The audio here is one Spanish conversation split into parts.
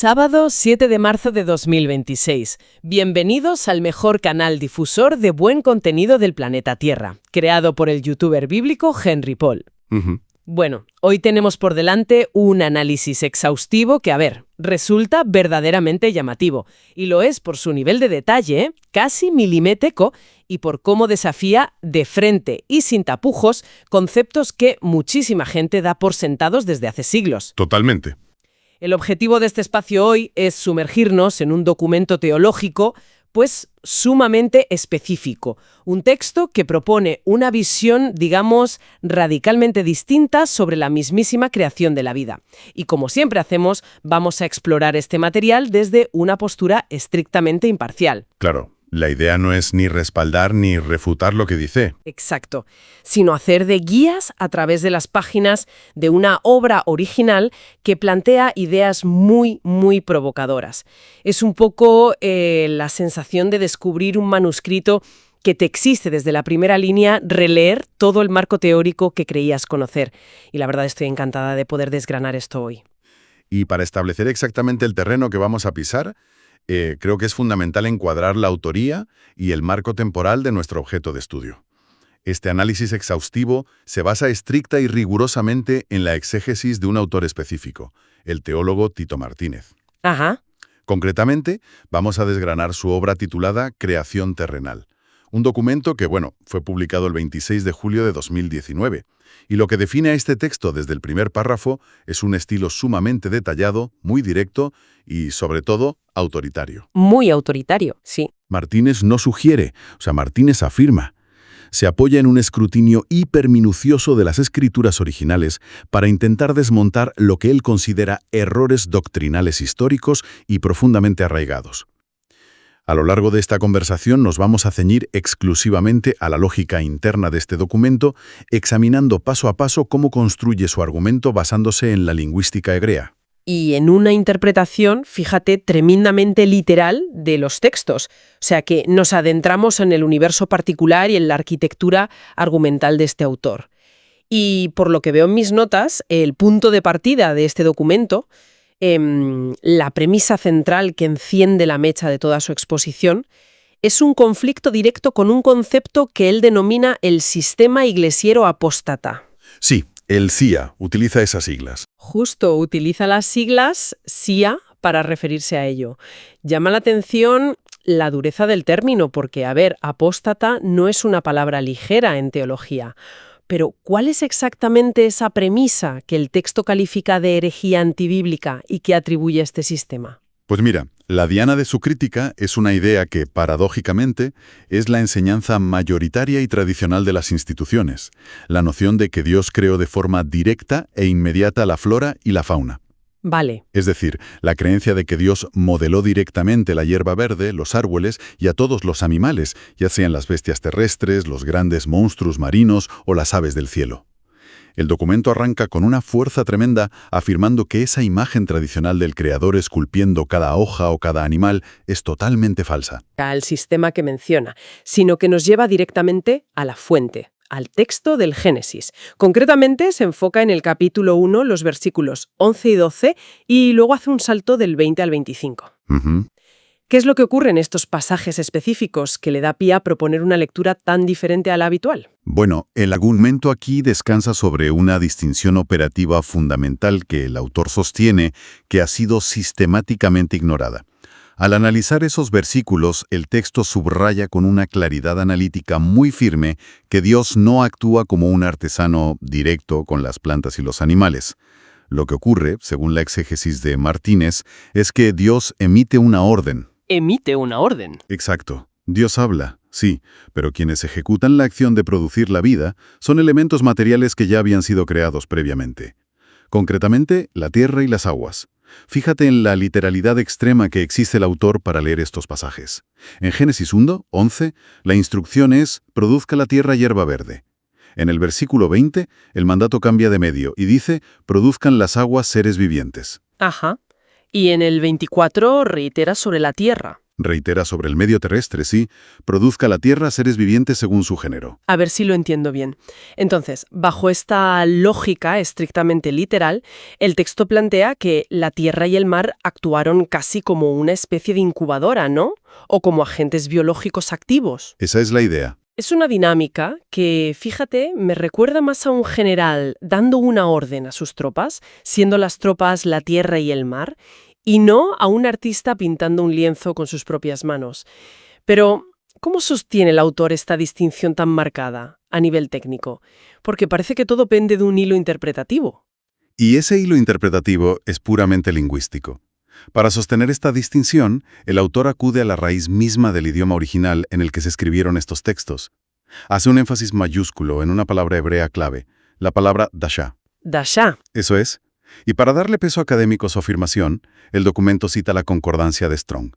Sábado 7 de marzo de 2026. Bienvenidos al mejor canal difusor de buen contenido del planeta Tierra, creado por el youtuber bíblico Henry Paul. Bueno, hoy tenemos por delante un análisis exhaustivo que, resulta verdaderamente llamativo. Y lo es por su nivel de detalle, casi milimétrico, y por cómo desafía de frente y sin tapujos conceptos que muchísima gente da por sentados desde hace siglos. Totalmente. El objetivo de este espacio hoy es sumergirnos en un documento teológico, pues sumamente específico. Un texto que propone una visión, digamos, radicalmente distinta sobre la mismísima creación de la vida. Y como siempre hacemos, vamos a explorar este material desde una postura estrictamente imparcial. Claro, la idea no es ni respaldar ni refutar lo que dice. Exacto, sino hacer de guías a través de las páginas de una obra original que plantea ideas muy provocadoras. Es un poco la sensación de descubrir un manuscrito que te exige desde la primera línea releer todo el marco teórico que creías conocer. Y la verdad estoy encantada de poder desgranar esto hoy. Y para establecer exactamente el terreno que vamos a pisar, creo que es fundamental encuadrar la autoría y el marco temporal de nuestro objeto de estudio. Este análisis exhaustivo se basa estricta y rigurosamente en la exégesis de un autor específico, el teólogo Tito Martínez. Ajá. Concretamente, vamos a desgranar su obra titulada Creación terrenal, un documento que, fue publicado el 26 de julio de 2019. Y lo que define a este texto desde el primer párrafo es un estilo sumamente detallado, muy directo y, sobre todo, autoritario. Muy autoritario, sí. Martínez no sugiere, Martínez afirma. Se apoya en un escrutinio hiperminucioso de las escrituras originales para intentar desmontar lo que él considera errores doctrinales históricos y profundamente arraigados. A lo largo de esta conversación nos vamos a ceñir exclusivamente a la lógica interna de este documento, examinando paso a paso cómo construye su argumento basándose en la lingüística hebrea. Y en una interpretación, fíjate, tremendamente literal de los textos. O sea que nos adentramos en el universo particular y en la arquitectura argumental de este autor. Y por lo que veo en mis notas, el punto de partida de este documento, la premisa central que enciende la mecha de toda su exposición, es un conflicto directo con un concepto que él denomina el sistema iglesiero apóstata. Sí, el CIA utiliza esas siglas. Justo, utiliza las siglas CIA para referirse a ello. Llama la atención la dureza del término, porque, apóstata no es una palabra ligera en teología. Pero, ¿cuál es exactamente esa premisa que el texto califica de herejía antibíblica y que atribuye a este sistema? Pues mira, la diana de su crítica es una idea que, paradójicamente, es la enseñanza mayoritaria y tradicional de las instituciones, la noción de que Dios creó de forma directa e inmediata la flora y la fauna. Vale. Es decir, la creencia de que Dios modeló directamente la hierba verde, los árboles y a todos los animales, ya sean las bestias terrestres, los grandes monstruos marinos o las aves del cielo. El documento arranca con una fuerza tremenda afirmando que esa imagen tradicional del creador esculpiendo cada hoja o cada animal es totalmente falsa. Al sistema que menciona, sino que nos lleva directamente a la fuente, al texto del Génesis. Concretamente se enfoca en el capítulo 1, los versículos 11 y 12, y luego hace un salto del 20 al 25. ¿Qué es lo que ocurre en estos pasajes específicos que le da pie a proponer una lectura tan diferente a la habitual? Bueno, el argumento aquí descansa sobre una distinción operativa fundamental que el autor sostiene que ha sido sistemáticamente ignorada. Al analizar esos versículos, el texto subraya con una claridad analítica muy firme que Dios no actúa como un artesano directo con las plantas y los animales. Lo que ocurre, según la exégesis de Martínez, es que Dios emite una orden. Emite una orden. Exacto. Dios habla, sí, pero quienes ejecutan la acción de producir la vida son elementos materiales que ya habían sido creados previamente. Concretamente, la tierra y las aguas. Fíjate en la literalidad extrema que exige el autor para leer estos pasajes. En Génesis 1, 11, la instrucción es: produzca la tierra hierba verde. En el versículo 20, el mandato cambia de medio y dice: produzcan las aguas seres vivientes. Ajá. Y en el 24 reitera sobre la tierra. Reitera sobre el medio terrestre, sí, produzca la tierra seres vivientes según su género. A ver si lo entiendo bien. Entonces, bajo esta lógica estrictamente literal, el texto plantea que la tierra y el mar actuaron casi como una especie de incubadora, ¿no? O como agentes biológicos activos. Esa es la idea. Es una dinámica que, fíjate, me recuerda más a un general dando una orden a sus tropas, siendo las tropas la tierra y el mar, y no a un artista pintando un lienzo con sus propias manos. Pero, ¿cómo sostiene el autor esta distinción tan marcada a nivel técnico? Porque parece que todo pende de un hilo interpretativo. Y ese hilo interpretativo es puramente lingüístico. Para sostener esta distinción, el autor acude a la raíz misma del idioma original en el que se escribieron estos textos. Hace un énfasis mayúsculo en una palabra hebrea clave, la palabra dasha. Dasha. Eso es. Y para darle peso académico a su afirmación, el documento cita la concordancia de Strong.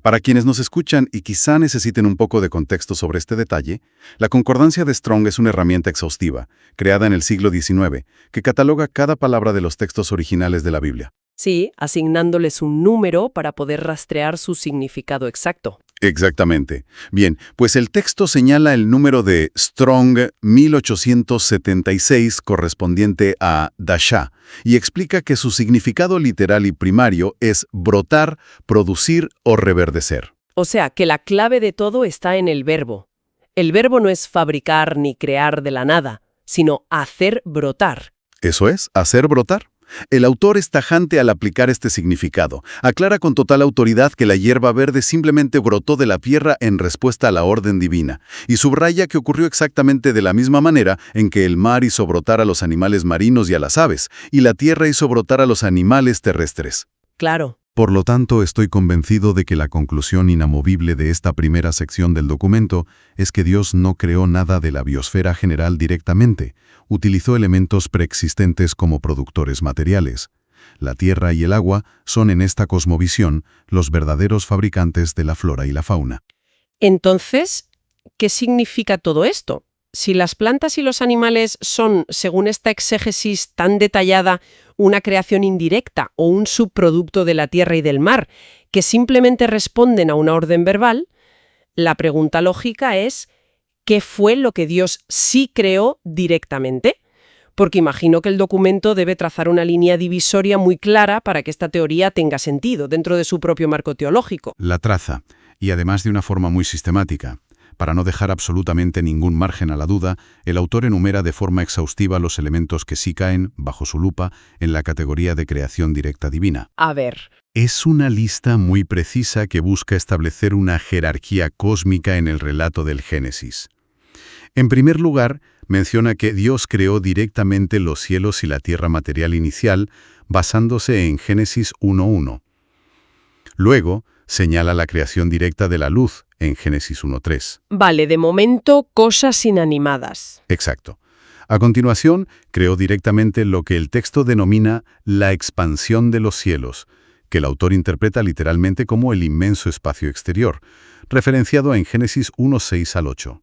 Para quienes nos escuchan y quizá necesiten un poco de contexto sobre este detalle, la concordancia de Strong es una herramienta exhaustiva, creada en el siglo XIX, que cataloga cada palabra de los textos originales de la Biblia. Sí, asignándoles un número para poder rastrear su significado exacto. Exactamente. Bien, pues el texto señala el número de Strong 1876 correspondiente a Dasha y explica que su significado literal y primario es brotar, producir o reverdecer. O sea, que la clave de todo está en el verbo. El verbo no es fabricar ni crear de la nada, sino hacer brotar. Eso es, hacer brotar. El autor es tajante al aplicar este significado. Aclara con total autoridad que la hierba verde simplemente brotó de la tierra en respuesta a la orden divina, y subraya que ocurrió exactamente de la misma manera en que el mar hizo brotar a los animales marinos y a las aves, y la tierra hizo brotar a los animales terrestres. Claro. Por lo tanto, estoy convencido de que la conclusión inamovible de esta primera sección del documento es que Dios no creó nada de la biosfera general directamente, utilizó elementos preexistentes como productores materiales. La tierra y el agua son en esta cosmovisión los verdaderos fabricantes de la flora y la fauna. Entonces, ¿qué significa todo esto? Si las plantas y los animales son, según esta exégesis tan detallada, una creación indirecta o un subproducto de la tierra y del mar, que simplemente responden a una orden verbal, la pregunta lógica es, ¿qué fue lo que Dios sí creó directamente? Porque imagino que el documento debe trazar una línea divisoria muy clara para que esta teoría tenga sentido dentro de su propio marco teológico. La traza, y además de una forma muy sistemática. Para no dejar absolutamente ningún margen a la duda, el autor enumera de forma exhaustiva los elementos que sí caen, bajo su lupa, en la categoría de creación directa divina. A ver. Es una lista muy precisa que busca establecer una jerarquía cósmica en el relato del Génesis. En primer lugar, menciona que Dios creó directamente los cielos y la tierra material inicial, basándose en Génesis 1:1. Luego, señala la creación directa de la luz, en Génesis 1:3. Vale, de momento, cosas inanimadas. Exacto. A continuación, creó directamente lo que el texto denomina la expansión de los cielos, que el autor interpreta literalmente como el inmenso espacio exterior, referenciado en Génesis 1:6 al 8.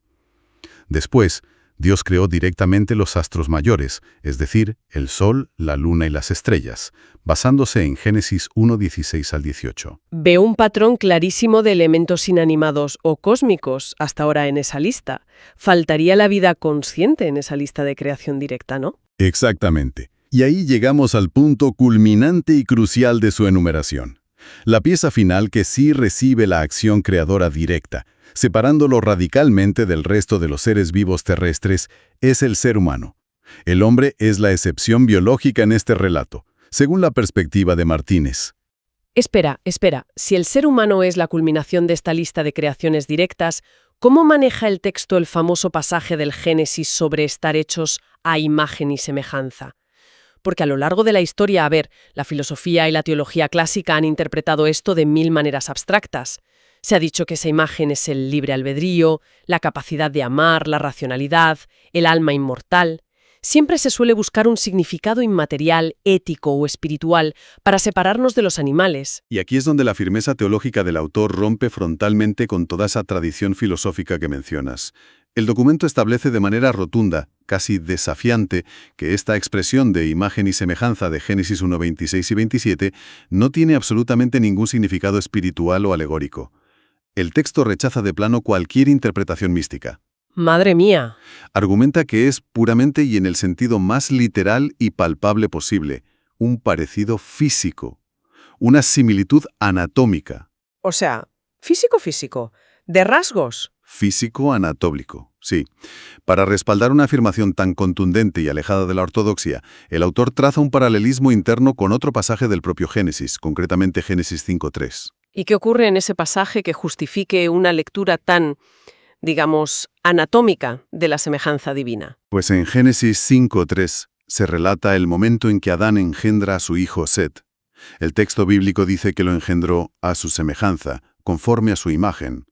Después, Dios creó directamente los astros mayores, es decir, el sol, la luna y las estrellas, basándose en Génesis 1:16 al 18. Veo un patrón clarísimo de elementos inanimados o cósmicos hasta ahora en esa lista. Faltaría la vida consciente en esa lista de creación directa, ¿no? Exactamente. Y ahí llegamos al punto culminante y crucial de su enumeración. La pieza final que sí recibe la acción creadora directa, separándolo radicalmente del resto de los seres vivos terrestres, es el ser humano. El hombre es la excepción biológica en este relato, según la perspectiva de Martínez. Espera. Si el ser humano es la culminación de esta lista de creaciones directas, ¿cómo maneja el texto el famoso pasaje del Génesis sobre estar hechos a imagen y semejanza? Porque a lo largo de la historia, la filosofía y la teología clásica han interpretado esto de mil maneras abstractas. Se ha dicho que esa imagen es el libre albedrío, la capacidad de amar, la racionalidad, el alma inmortal. Siempre se suele buscar un significado inmaterial, ético o espiritual para separarnos de los animales. Y aquí es donde la firmeza teológica del autor rompe frontalmente con toda esa tradición filosófica que mencionas. El documento establece de manera rotunda, casi desafiante, que esta expresión de imagen y semejanza de Génesis 1:26 y 27 no tiene absolutamente ningún significado espiritual o alegórico. El texto rechaza de plano cualquier interpretación mística. Madre mía. Argumenta que es puramente y en el sentido más literal y palpable posible, un parecido físico, una similitud anatómica. O sea, físico, de rasgos. Físico-anatómico, sí. Para respaldar una afirmación tan contundente y alejada de la ortodoxia, el autor traza un paralelismo interno con otro pasaje del propio Génesis, concretamente Génesis 5:3. ¿Y qué ocurre en ese pasaje que justifique una lectura tan, digamos, anatómica de la semejanza divina? Pues en Génesis 5:3 se relata el momento en que Adán engendra a su hijo Set. El texto bíblico dice que lo engendró a su semejanza, conforme a su imagen.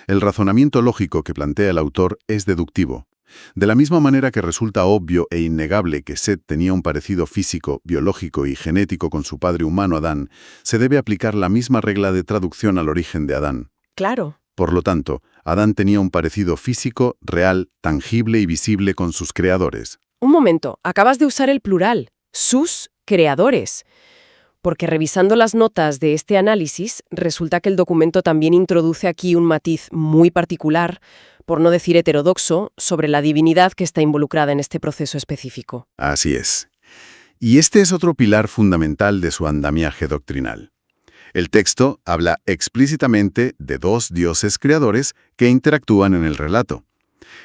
El razonamiento lógico que plantea el autor es deductivo. De la misma manera que resulta obvio e innegable que Set tenía un parecido físico, biológico y genético con su padre humano Adán, se debe aplicar la misma regla de traducción al origen de Adán. Claro. Por lo tanto, Adán tenía un parecido físico, real, tangible y visible con sus creadores. Un momento, acabas de usar el plural, sus creadores. Porque revisando las notas de este análisis, resulta que el documento también introduce aquí un matiz muy particular, por no decir heterodoxo, sobre la divinidad que está involucrada en este proceso específico. Así es. Y este es otro pilar fundamental de su andamiaje doctrinal. El texto habla explícitamente de dos dioses creadores que interactúan en el relato.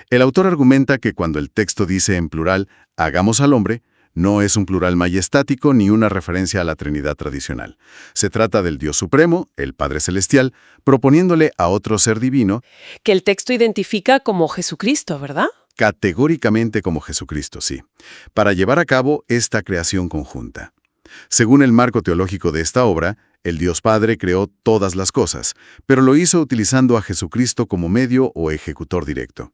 El autor argumenta que cuando el texto dice en plural, hagamos al hombre, no es un plural majestático ni una referencia a la Trinidad tradicional. Se trata del Dios Supremo, el Padre Celestial, proponiéndole a otro ser divino, que el texto identifica como Jesucristo, ¿verdad? Categóricamente como Jesucristo, sí, para llevar a cabo esta creación conjunta. Según el marco teológico de esta obra, el Dios Padre creó todas las cosas, pero lo hizo utilizando a Jesucristo como medio o ejecutor directo.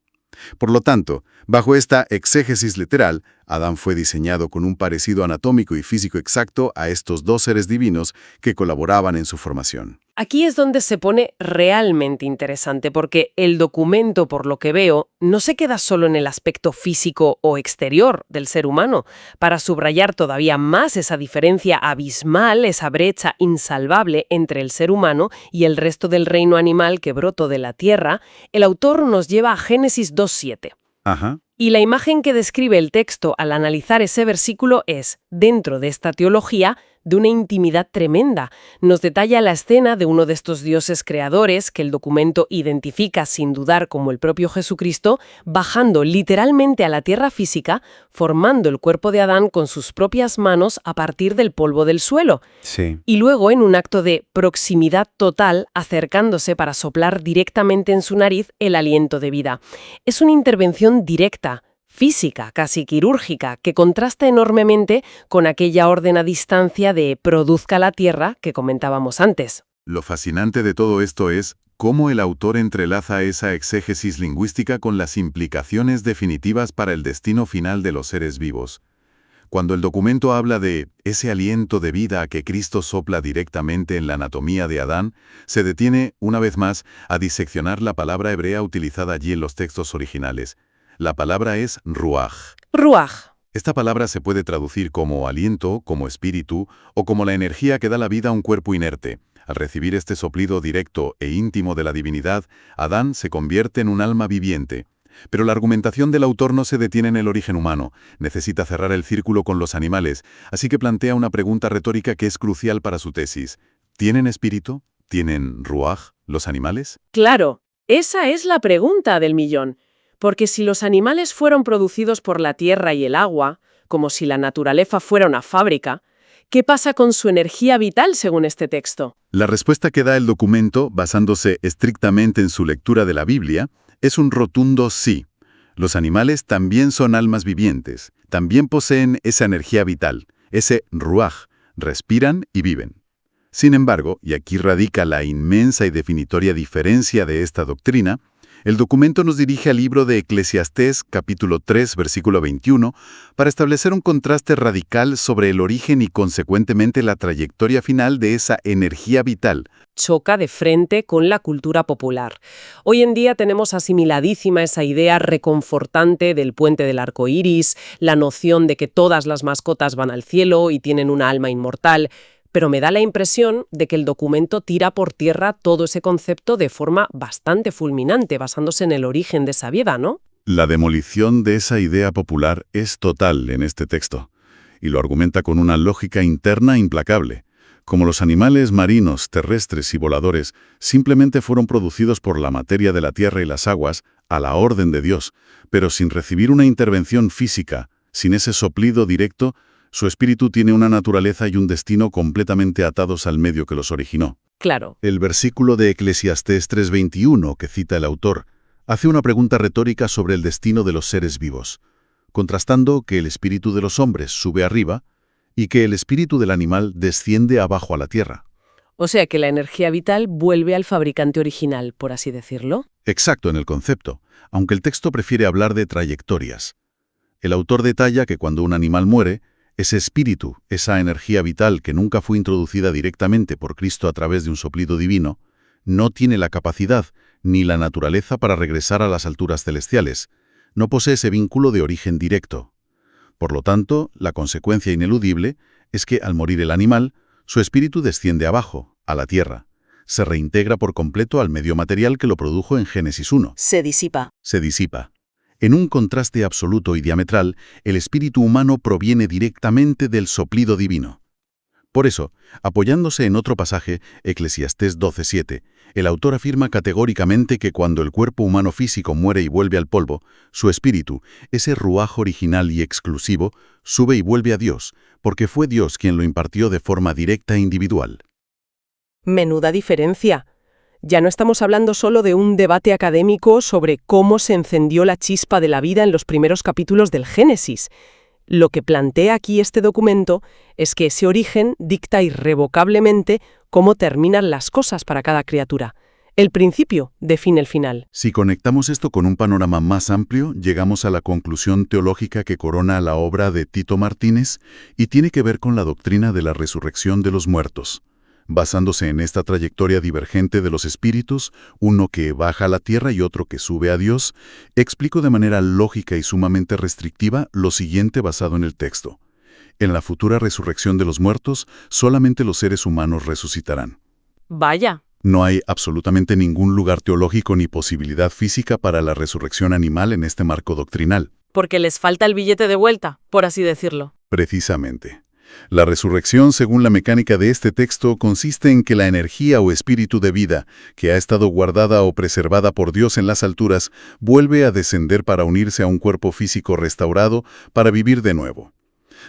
Por lo tanto, bajo esta exégesis literal, Adán fue diseñado con un parecido anatómico y físico exacto a estos dos seres divinos que colaboraban en su formación. Aquí es donde se pone realmente interesante, porque el documento, por lo que veo, no se queda solo en el aspecto físico o exterior del ser humano. Para subrayar todavía más esa diferencia abismal, esa brecha insalvable entre el ser humano y el resto del reino animal que brotó de la tierra, el autor nos lleva a Génesis 2:7. Ajá. Y la imagen que describe el texto al analizar ese versículo es, dentro de esta teología, de una intimidad tremenda. Nos detalla la escena de uno de estos dioses creadores que el documento identifica sin dudar como el propio Jesucristo, bajando literalmente a la tierra física, formando el cuerpo de Adán con sus propias manos a partir del polvo del suelo. Sí. Y luego, en un acto de proximidad total, acercándose para soplar directamente en su nariz el aliento de vida. Es una intervención directa, física, casi quirúrgica, que contrasta enormemente con aquella orden a distancia de produzca la tierra que comentábamos antes. Lo fascinante de todo esto es cómo el autor entrelaza esa exégesis lingüística con las implicaciones definitivas para el destino final de los seres vivos. Cuando el documento habla de ese aliento de vida a que Cristo sopla directamente en la anatomía de Adán, se detiene, una vez más, a diseccionar la palabra hebrea utilizada allí en los textos originales. La palabra es ruaj. Ruaj. Esta palabra se puede traducir como aliento, como espíritu, o como la energía que da la vida a un cuerpo inerte. Al recibir este soplido directo e íntimo de la divinidad, Adán se convierte en un alma viviente. Pero la argumentación del autor no se detiene en el origen humano, necesita cerrar el círculo con los animales, así que plantea una pregunta retórica que es crucial para su tesis. ¿Tienen espíritu? ¿Tienen ruaj los animales? Claro, esa es la pregunta del millón. Porque si los animales fueron producidos por la tierra y el agua, como si la naturaleza fuera una fábrica, ¿qué pasa con su energía vital según este texto? La respuesta que da el documento, basándose estrictamente en su lectura de la Biblia, es un rotundo sí. Los animales también son almas vivientes, también poseen esa energía vital, ese ruaj, respiran y viven. Sin embargo, y aquí radica la inmensa y definitoria diferencia de esta doctrina, el documento nos dirige al libro de Eclesiastés, capítulo 3, versículo 21, para establecer un contraste radical sobre el origen y, consecuentemente, la trayectoria final de esa energía vital. Choca de frente con la cultura popular. Hoy en día tenemos asimiladísima esa idea reconfortante del puente del arco iris, la noción de que todas las mascotas van al cielo y tienen una alma inmortal. pero me da la impresión de que el documento tira por tierra todo ese concepto de forma bastante fulminante, basándose en el origen de esa vida, ¿no? La demolición de esa idea popular es total en este texto, y lo argumenta con una lógica interna implacable. Como los animales marinos, terrestres y voladores simplemente fueron producidos por la materia de la tierra y las aguas, a la orden de Dios, pero sin recibir una intervención física, sin ese soplido directo, su espíritu tiene una naturaleza y un destino completamente atados al medio que los originó. Claro. El versículo de Eclesiastés 3:21 que cita el autor hace una pregunta retórica sobre el destino de los seres vivos, contrastando que el espíritu de los hombres sube arriba y que el espíritu del animal desciende abajo a la tierra. O sea que la energía vital vuelve al fabricante original, por así decirlo. Exacto en el concepto, aunque el texto prefiere hablar de trayectorias. El autor detalla que cuando un animal muere, ese espíritu, esa energía vital que nunca fue introducida directamente por Cristo a través de un soplido divino, no tiene la capacidad ni la naturaleza para regresar a las alturas celestiales. No posee ese vínculo de origen directo. Por lo tanto, la consecuencia ineludible es que al morir el animal, su espíritu desciende abajo, a la tierra. Se reintegra por completo al medio material que lo produjo en Génesis 1. Se disipa. Se disipa. En un contraste absoluto y diametral, el espíritu humano proviene directamente del soplido divino. Por eso, apoyándose en otro pasaje, Eclesiastés 12:7, el autor afirma categóricamente que cuando el cuerpo humano físico muere y vuelve al polvo, su espíritu, ese ruaj original y exclusivo, sube y vuelve a Dios, porque fue Dios quien lo impartió de forma directa e individual. Menuda diferencia. Ya no estamos hablando solo de un debate académico sobre cómo se encendió la chispa de la vida en los primeros capítulos del Génesis. Lo que plantea aquí este documento es que ese origen dicta irrevocablemente cómo terminan las cosas para cada criatura. El principio define el final. Si conectamos esto con un panorama más amplio, llegamos a la conclusión teológica que corona la obra de Tito Martínez y tiene que ver con la doctrina de la resurrección de los muertos. Basándose en esta trayectoria divergente de los espíritus, uno que baja a la tierra y otro que sube a Dios, explico de manera lógica y sumamente restrictiva lo siguiente basado en el texto. En la futura resurrección de los muertos, solamente los seres humanos resucitarán. Vaya. No hay absolutamente ningún lugar teológico ni posibilidad física para la resurrección animal en este marco doctrinal. Porque les falta el billete de vuelta, por así decirlo. Precisamente. La resurrección, según la mecánica de este texto, consiste en que la energía o espíritu de vida, que ha estado guardada o preservada por Dios en las alturas, vuelve a descender para unirse a un cuerpo físico restaurado para vivir de nuevo.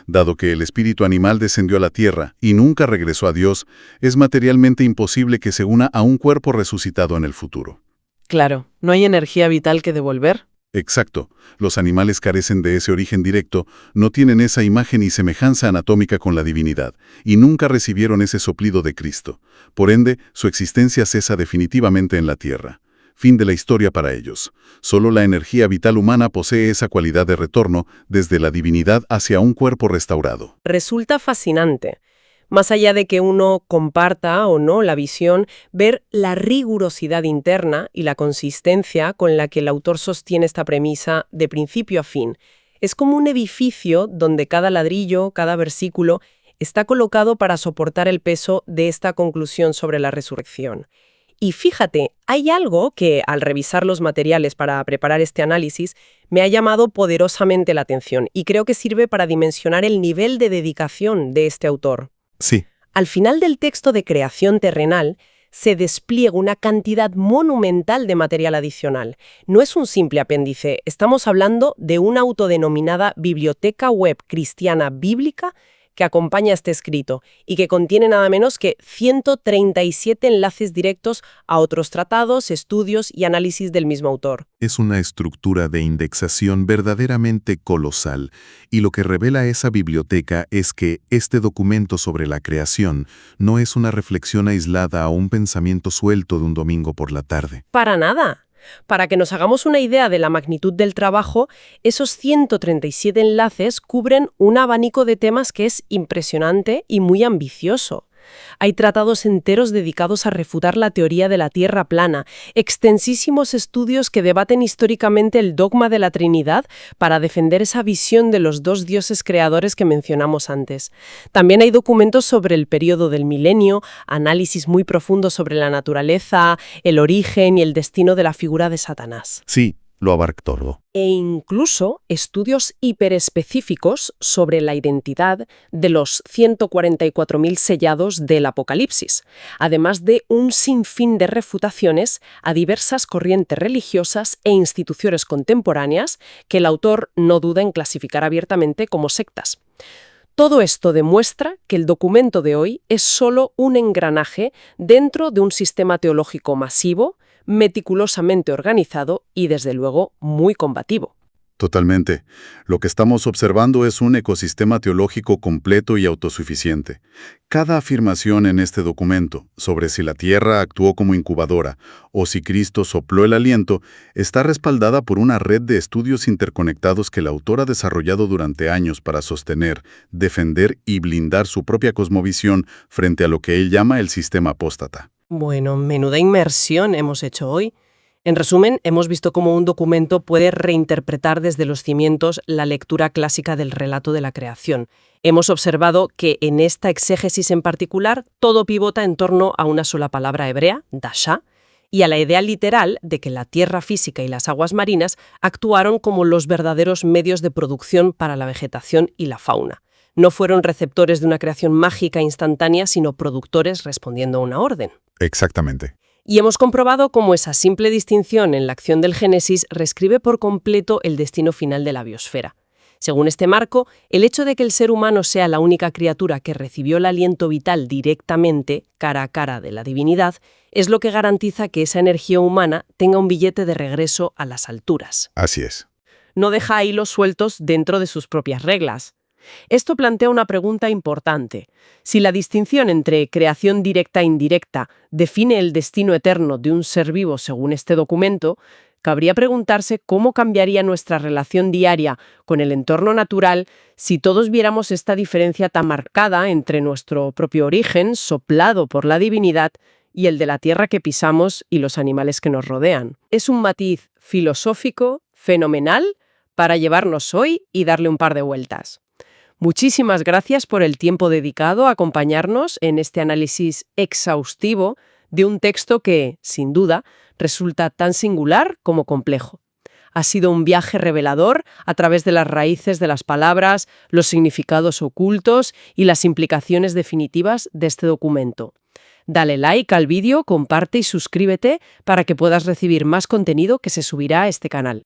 Dado que el espíritu animal descendió a la tierra y nunca regresó a Dios, es materialmente imposible que se una a un cuerpo resucitado en el futuro. Claro, ¿no hay energía vital que devolver? Exacto. Los animales carecen de ese origen directo, no tienen esa imagen y semejanza anatómica con la divinidad, y nunca recibieron ese soplido de Cristo. Por ende, su existencia cesa definitivamente en la tierra. Fin de la historia para ellos. Solo la energía vital humana posee esa cualidad de retorno desde la divinidad hacia un cuerpo restaurado. Resulta fascinante. Más allá de que uno comparta o no la visión, ver la rigurosidad interna y la consistencia con la que el autor sostiene esta premisa de principio a fin. Es como un edificio donde cada ladrillo, cada versículo, está colocado para soportar el peso de esta conclusión sobre la resurrección. Y fíjate, hay algo que, al revisar los materiales para preparar este análisis, me ha llamado poderosamente la atención y creo que sirve para dimensionar el nivel de dedicación de este autor. Sí. Al final del texto de creación terrenal, se despliega una cantidad monumental de material adicional. No es un simple apéndice, estamos hablando de una autodenominada biblioteca web cristiana bíblica que acompaña este escrito y que contiene nada menos que 137 enlaces directos a otros tratados, estudios y análisis del mismo autor. Es una estructura de indexación verdaderamente colosal, y lo que revela esa biblioteca es que este documento sobre la creación no es una reflexión aislada o un pensamiento suelto de un domingo por la tarde. Para nada. Para que nos hagamos una idea de la magnitud del trabajo, esos 137 enlaces cubren un abanico de temas que es impresionante y muy ambicioso. Hay tratados enteros dedicados a refutar la teoría de la Tierra plana, extensísimos estudios que debaten históricamente el dogma de la Trinidad para defender esa visión de los dos dioses creadores que mencionamos antes. También hay documentos sobre el periodo del milenio, análisis muy profundos sobre la naturaleza, el origen y el destino de la figura de Satanás. Sí, lo abarca todo. E incluso estudios hiperespecíficos sobre la identidad de los 144.000 sellados del Apocalipsis, además de un sinfín de refutaciones a diversas corrientes religiosas e instituciones contemporáneas que el autor no duda en clasificar abiertamente como sectas. Todo esto demuestra que el documento de hoy es solo un engranaje dentro de un sistema teológico masivo, meticulosamente organizado y, desde luego, muy combativo. Totalmente. Lo que estamos observando es un ecosistema teológico completo y autosuficiente. Cada afirmación en este documento sobre si la Tierra actuó como incubadora o si Cristo sopló el aliento está respaldada por una red de estudios interconectados que el autor ha desarrollado durante años para sostener, defender y blindar su propia cosmovisión frente a lo que él llama el sistema apóstata. Bueno, menuda inmersión hemos hecho hoy. En resumen, hemos visto cómo un documento puede reinterpretar desde los cimientos la lectura clásica del relato de la creación. Hemos observado que en esta exégesis en particular todo pivota en torno a una sola palabra hebrea, dasha, y a la idea literal de que la tierra física y las aguas marinas actuaron como los verdaderos medios de producción para la vegetación y la fauna. No fueron receptores de una creación mágica instantánea, sino productores respondiendo a una orden. Exactamente. Y hemos comprobado cómo esa simple distinción en la acción del Génesis reescribe por completo el destino final de la biosfera. Según este marco, el hecho de que el ser humano sea la única criatura que recibió el aliento vital directamente, cara a cara de la divinidad, es lo que garantiza que esa energía humana tenga un billete de regreso a las alturas. Así es. No deja hilos sueltos dentro de sus propias reglas. Esto plantea una pregunta importante. Si la distinción entre creación directa e indirecta define el destino eterno de un ser vivo según este documento, cabría preguntarse cómo cambiaría nuestra relación diaria con el entorno natural si todos viéramos esta diferencia tan marcada entre nuestro propio origen, soplado por la divinidad, y el de la tierra que pisamos y los animales que nos rodean. Es un matiz filosófico fenomenal para llevarnos hoy y darle un par de vueltas. Muchísimas gracias por el tiempo dedicado a acompañarnos en este análisis exhaustivo de un texto que, sin duda, resulta tan singular como complejo. Ha sido un viaje revelador a través de las raíces de las palabras, los significados ocultos y las implicaciones definitivas de este documento. Dale like al vídeo, comparte y suscríbete para que puedas recibir más contenido que se subirá a este canal.